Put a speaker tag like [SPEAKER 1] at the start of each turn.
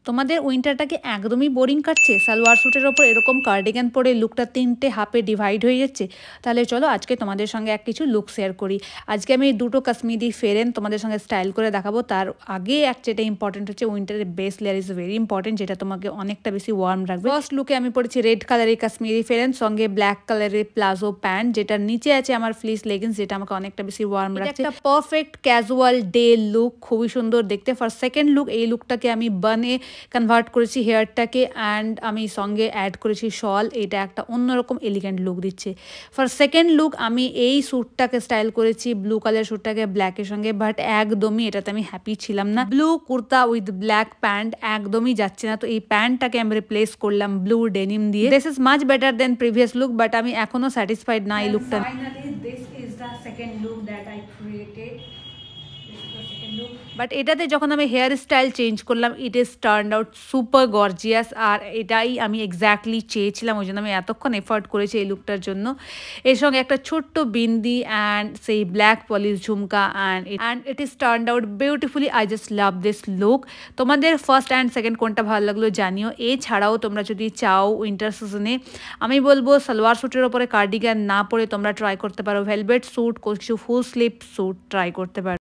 [SPEAKER 1] তোমাদের উইন্টারটাকে একদমই বোরিং কাটছে, সালোয়ার স্যুটের ওপর এরকম কার্ডিগান পরে লুকটা 3টে হাফে ডিভাইড হয়ে যাচ্ছে? তাহলে চলো আজকে তোমাদের সঙ্গে কিছু লুক শেয়ার করি। আজকে আমি দুটো কাশ্মীরি ফেরেন তোমাদের সঙ্গে স্টাইল করে দেখাবো। তার আগে যেটা ইম্পর্টেন্ট হচ্ছে উইন্টারের base layer is very important, যেটা তোমাকে অনেকটা বেশি ওয়ার্ম রাখবে। ফার্স্ট লুকে আমি পরেছি রেড কালারের কাশ্মীরি ফেরেন, সঙ্গে ব্ল্যাক কালারের প্লাজো প্যান্ট, যেটার নিচে আছে আমার ফ্লিস লেগিংস, যেটা আমাকে অনেকটা বেশি ওয়ার্ম রাখছে। একটা পারফেক্ট ক্যাজুয়াল ডে লুক, খুবই সুন্দর দেখতে। ফর সেকেন্ড লুক এই লুকটাকে আমি বানে কনভার্ট করেছি হেয়ারটাকে, অ্যান্ড আমি সঙ্গে অ্যাড করেছি শল। এটা একটা অন্যরকম এলিগেন্ট লুক দিচ্ছে। ফর সেকেন্ড লুক আমি এই স্যুটটাকে স্টাইল করেছি ব্লু কালার স্যুটটাকে ব্ল্যাকের সঙ্গে, বাট একদমই এটাতে আমি হ্যাপি ছিলাম না। Blue kurta with black pant একদমই যাচ্ছে না, তো এই প্যান্টটাকে আমি রিপ্লেস করলাম ব্লু ডেনিম দিয়ে। This is much better then previous look, but আমি এখনো স্যাটিসফাইড না এই লুকটা। Finally this is the second look that I created. But এটাতে যখন আমি হেয়ার স্টাইল চেঞ্জ করলাম, it is turn out super gorgeous, আর এটাই আমি এক্স্যাক্টলি চেয়েছিলাম, ওই জন্য আমি এতক্ষণ এফার্ট করেছি এই লুকটার জন্য। এর সঙ্গে একটা ছোট্ট বিন্দি অ্যান্ড সেই black polish jhumka, and it is turn out beautifully. I just love this look. তোমাদের ফার্স্ট অ্যান্ড সেকেন্ড কোনটা ভালো লাগলো জানিও। এছাড়াও তোমরা যদি চাও উইন্টার সিজনে, আমি বলবো সালোয়ার স্যুটের ওপরে কার্ডিগান না পরে তোমরা ট্রাই করতে পারো ভেলভেট স্যুট, কিছু ফুল স্লিভ স্যুট ট্রাই করতে পারো।